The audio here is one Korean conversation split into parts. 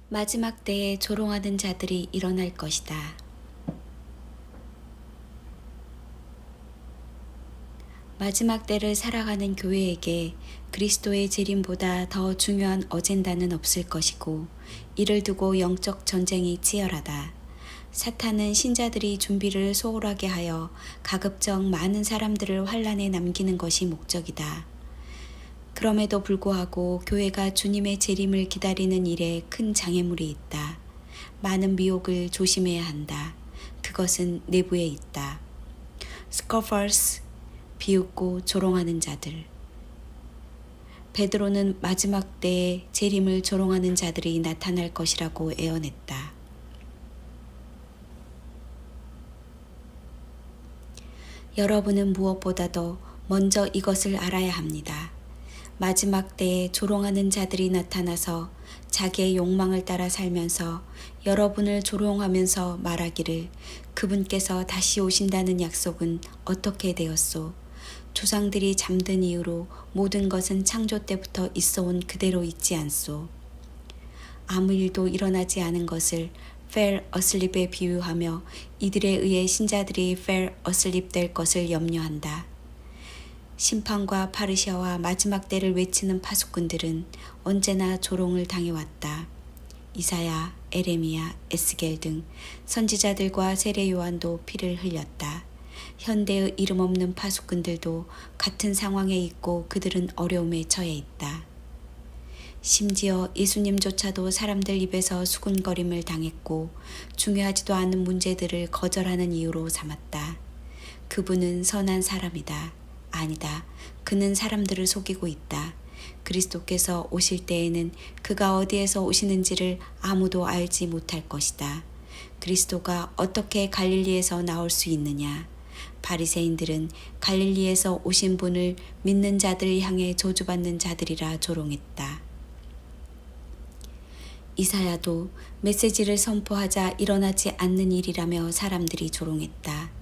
마지막 때에 조롱하는 자들이 일어날 것이다. 마지막 때를 살아가는 교회에게 그리스도의 재림보다 더 중요한 어젠다는 없을 것이고, 이를 두고 영적 전쟁이 치열하다. 사탄은 신자들이 준비를 소홀하게 하여 가급적 많은 사람들을 환란에 남기는 것이 목적이다. 그럼에도 불구하고 교회가 주님의 재림을 기다리는 일에 큰 장애물이 있다. 많은 미혹을 조심해야 한다. 그것은 내부에 있다. 스코퍼스, 비웃고 조롱하는 자들. 베드로는 마지막 때에 재림을 조롱하는 자들이 나타날 것이라고 예언했다. 여러분은 무엇보다도 먼저 이것을 알아야 합니다. 마지막 때에 조롱하는 자들이 나타나서 자기의 욕망을 따라 살면서 여러분을 조롱하면서 말하기를 그분께서 다시 오신다는 약속은 어떻게 되었소? 조상들이 잠든 이후로 모든 것은 창조 때부터 있어온 그대로 있지 않소? 아무 일도 일어나지 않은 것을 fell asleep에 비유하며 이들에 의해 신자들이 fell asleep 될 것을 염려한다. 심판과 파르시아와 마지막 때를 외치는 파수꾼들은 언제나 조롱을 당해왔다. 이사야, 에레미야, 에스겔 등 선지자들과 세례 요한도 피를 흘렸다. 현대의 이름 없는 파수꾼들도 같은 상황에 있고 그들은 어려움에 처해 있다. 심지어 예수님조차도 사람들 입에서 수군거림을 당했고 중요하지도 않은 문제들을 거절하는 이유로 삼았다. 그분은 선한 사람이다. 아니다. 그는 사람들을 속이고 있다. 그리스도께서 오실 때에는 그가 어디에서 오시는지를 아무도 알지 못할 것이다. 그리스도가 어떻게 갈릴리에서 나올 수 있느냐? 바리새인들은 갈릴리에서 오신 분을 믿는 자들을 향해 저주받는 자들이라 조롱했다. 이사야도 메시지를 선포하자 일어나지 않는 일이라며 사람들이 조롱했다.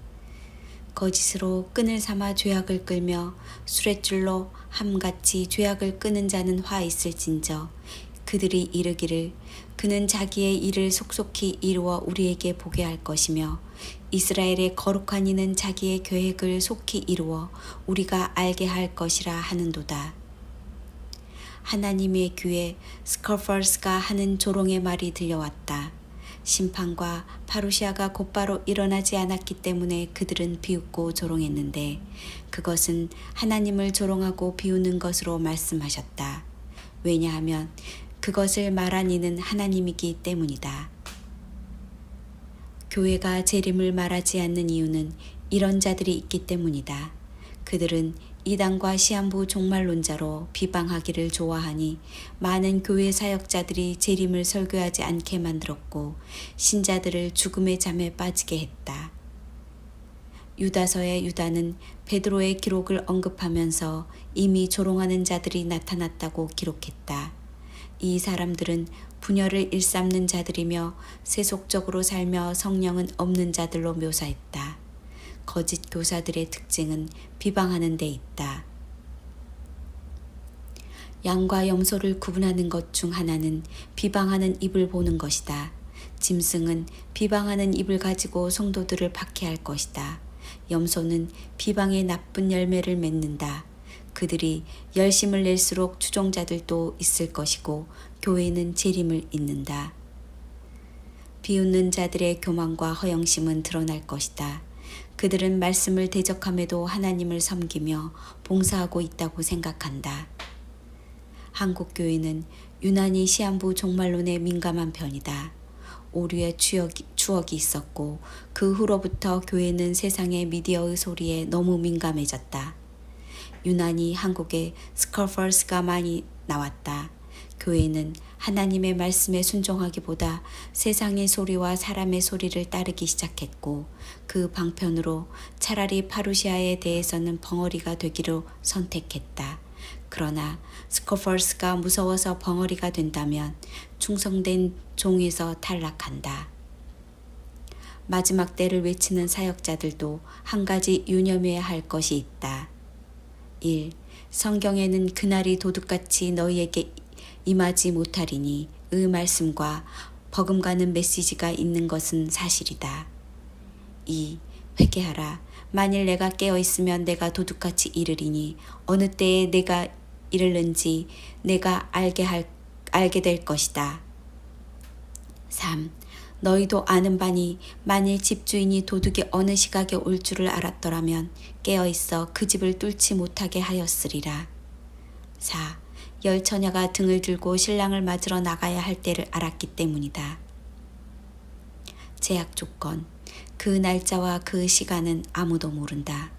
거짓으로 끈을 삼아 죄악을 끌며 수레줄로 함같이 죄악을 끄는 자는 화 있을진저 그들이 이르기를 그는 자기의 일을 속속히 이루어 우리에게 보게 할 것이며 이스라엘의 거룩한 이는 자기의 계획을 속히 이루어 우리가 알게 할 것이라 하는도다. 하나님의 귀에 스코퍼스가 하는 조롱의 말이 들려왔다. 심판과 파루시아가 곧바로 일어나지 않았기 때문에 그들은 비웃고 조롱했는데 그것은 하나님을 조롱하고 비웃는 것으로 말씀하셨다. 왜냐하면 그것을 말한 이는 하나님이기 때문이다. 교회가 재림을 말하지 않는 이유는 이런 자들이 있기 때문이다. 그들은 이단과 시한부 종말론자로 비방하기를 좋아하니 많은 교회 사역자들이 재림을 설교하지 않게 만들었고 신자들을 죽음의 잠에 빠지게 했다. 유다서의 유다는 베드로의 기록을 언급하면서 이미 조롱하는 자들이 나타났다고 기록했다. 이 사람들은 분열을 일삼는 자들이며 세속적으로 살며 성령은 없는 자들로 묘사했다. 거짓 교사들의 특징은 비방하는 데 있다. 양과 염소를 구분하는 것 중 하나는 비방하는 입을 보는 것이다. 짐승은 비방하는 입을 가지고 성도들을 박해할 것이다. 염소는 비방의 나쁜 열매를 맺는다. 그들이 열심을 낼수록 추종자들도 있을 것이고 교회는 재림을 잇는다. 비웃는 자들의 교만과 허영심은 드러날 것이다. 그들은 말씀을 대적함에도 하나님을 섬기며 봉사하고 있다고 생각한다. 한국 교회는 유난히 시한부 종말론에 민감한 편이다. 오류의 추억이 있었고 그 후로부터 교회는 세상의 미디어의 소리에 너무 민감해졌다. 유난히 한국에 스코퍼스가 많이 나왔다. 교회는 하나님의 말씀에 순종하기보다 세상의 소리와 사람의 소리를 따르기 시작했고 그 방편으로 차라리 파루시아에 대해서는 벙어리가 되기로 선택했다. 그러나 스코퍼스가 무서워서 벙어리가 된다면 충성된 종에서 탈락한다. 마지막 때를 외치는 사역자들도 한 가지 유념해야 할 것이 있다. 1. 성경에는 그날이 도둑같이 너희에게 임하지 못하리니 의 말씀과 버금가는 메시지가 있는 것은 사실이다. 2. 회개하라. 만일 내가 깨어 있으면 내가 도둑같이 이르리니 어느 때에 내가 이르는지 내가 알게 될 것이다. 3. 너희도 아는 바니 만일 집주인이 도둑이 어느 시각에 올 줄을 알았더라면 깨어 있어 그 집을 뚫지 못하게 하였으리라. 4. 열 처녀가 등을 들고 신랑을 맞으러 나가야 할 때를 알았기 때문이다. 제약 조건. 그 날짜와 그 시간은 아무도 모른다.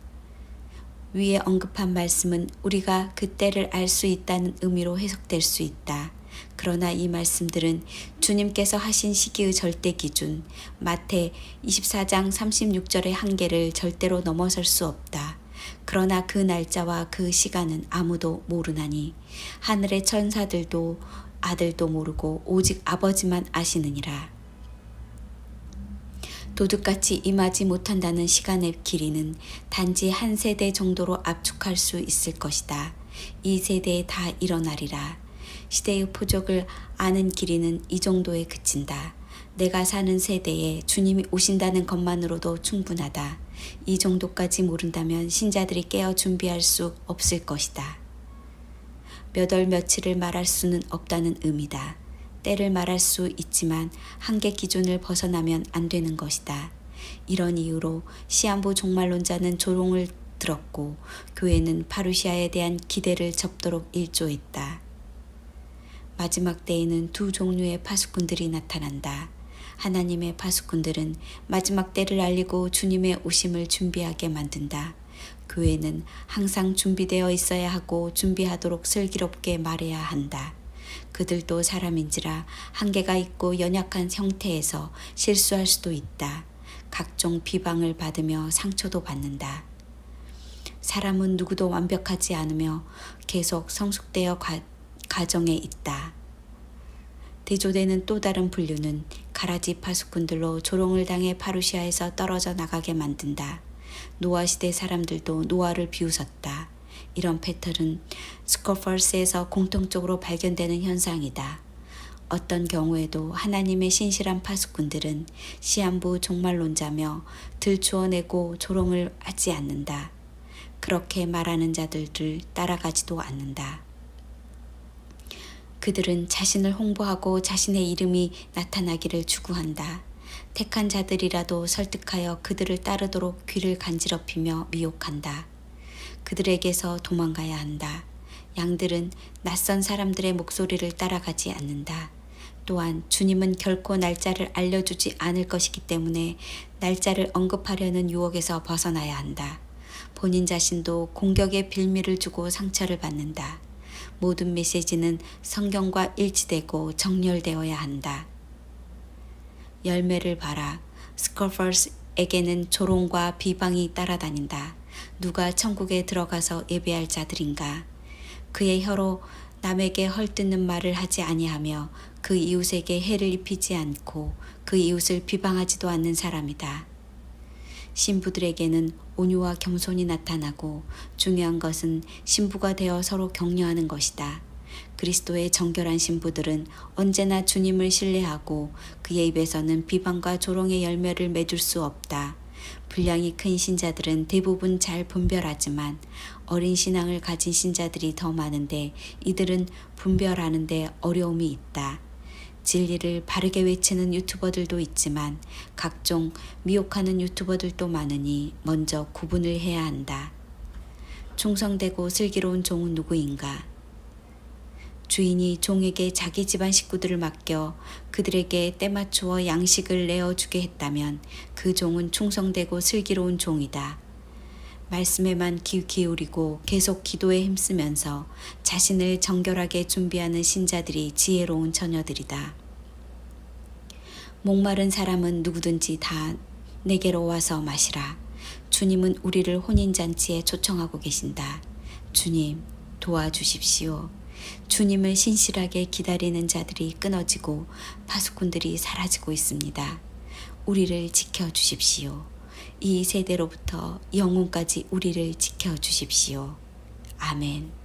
위에 언급한 말씀은 우리가 그때를 알 수 있다는 의미로 해석될 수 있다. 그러나 이 말씀들은 주님께서 하신 시기의 절대 기준, 마태 24장 36절의 한계를 절대로 넘어설 수 없다. 그러나 그 날짜와 그 시간은 아무도 모르나니 하늘의 천사들도 아들도 모르고 오직 아버지만 아시느니라. 도둑같이 임하지 못한다는 시간의 길이는 단지 한 세대 정도로 압축할 수 있을 것이다. 이 세대에 다 일어나리라. 시대의 표적을 아는 길이는 이 정도에 그친다. 내가 사는 세대에 주님이 오신다는 것만으로도 충분하다. 이 정도까지 모른다면 신자들이 깨어 준비할 수 없을 것이다. 몇 월 며칠을 말할 수는 없다는 의미다. 때를 말할 수 있지만 한계 기준을 벗어나면 안 되는 것이다. 이런 이유로 시한부 종말론자는 조롱을 들었고 교회는 파루시아에 대한 기대를 접도록 일조했다. 마지막 때에는 두 종류의 파수꾼들이 나타난다. 하나님의 파수꾼들은 마지막 때를 알리고 주님의 오심을 준비하게 만든다. 교회는 항상 준비되어 있어야 하고 준비하도록 슬기롭게 말해야 한다. 그들도 사람인지라 한계가 있고 연약한 형태에서 실수할 수도 있다. 각종 비방을 받으며 상처도 받는다. 사람은 누구도 완벽하지 않으며 계속 성숙되어 가정에 있다. 대조되는 또 다른 분류는 가라지 파수꾼들로 조롱을 당해 파루시아에서 떨어져 나가게 만든다. 노아 시대 사람들도 노아를 비웃었다. 이런 패턴은 스코펄스에서 공통적으로 발견되는 현상이다. 어떤 경우에도 하나님의 신실한 파수꾼들은 시한부 종말론자며 들추어내고 조롱을 하지 않는다. 그렇게 말하는 자들을 따라가지도 않는다. 그들은 자신을 홍보하고 자신의 이름이 나타나기를 추구한다. 택한 자들이라도 설득하여 그들을 따르도록 귀를 간지럽히며 미혹한다. 그들에게서 도망가야 한다. 양들은 낯선 사람들의 목소리를 따라가지 않는다. 또한 주님은 결코 날짜를 알려주지 않을 것이기 때문에 날짜를 언급하려는 유혹에서 벗어나야 한다. 본인 자신도 공격의 빌미를 주고 상처를 받는다. 모든 메시지는 성경과 일치되고 정렬되어야 한다. 열매를 봐라. 스코펄스에게는 조롱과 비방이 따라다닌다. 누가 천국에 들어가서 예배할 자들인가? 그의 혀로 남에게 헐뜯는 말을 하지 아니하며 그 이웃에게 해를 입히지 않고 그 이웃을 비방하지도 않는 사람이다. 신부들에게는 온유와 겸손이 나타나고 중요한 것은 신부가 되어 서로 격려하는 것이다. 그리스도의 정결한 신부들은 언제나 주님을 신뢰하고 그의 입에서는 비방과 조롱의 열매를 맺을 수 없다. 분량이 큰 신자들은 대부분 잘 분별하지만 어린 신앙을 가진 신자들이 더 많은데 이들은 분별하는 데 어려움이 있다. 진리를 바르게 외치는 유튜버들도 있지만 각종 미혹하는 유튜버들도 많으니 먼저 구분을 해야 한다. 충성되고 슬기로운 종은 누구인가? 주인이 종에게 자기 집안 식구들을 맡겨 그들에게 때맞추어 양식을 내어주게 했다면 그 종은 충성되고 슬기로운 종이다. 말씀에만 귀 기울이고 계속 기도에 힘쓰면서 자신을 정결하게 준비하는 신자들이 지혜로운 처녀들이다. 목마른 사람은 누구든지 다 내게로 와서 마시라. 주님은 우리를 혼인잔치에 초청하고 계신다. 주님, 도와주십시오. 주님을 신실하게 기다리는 자들이 끊어지고 파수꾼들이 사라지고 있습니다. 우리를 지켜주십시오. 이 세대로부터 영혼까지 우리를 지켜주십시오. 아멘.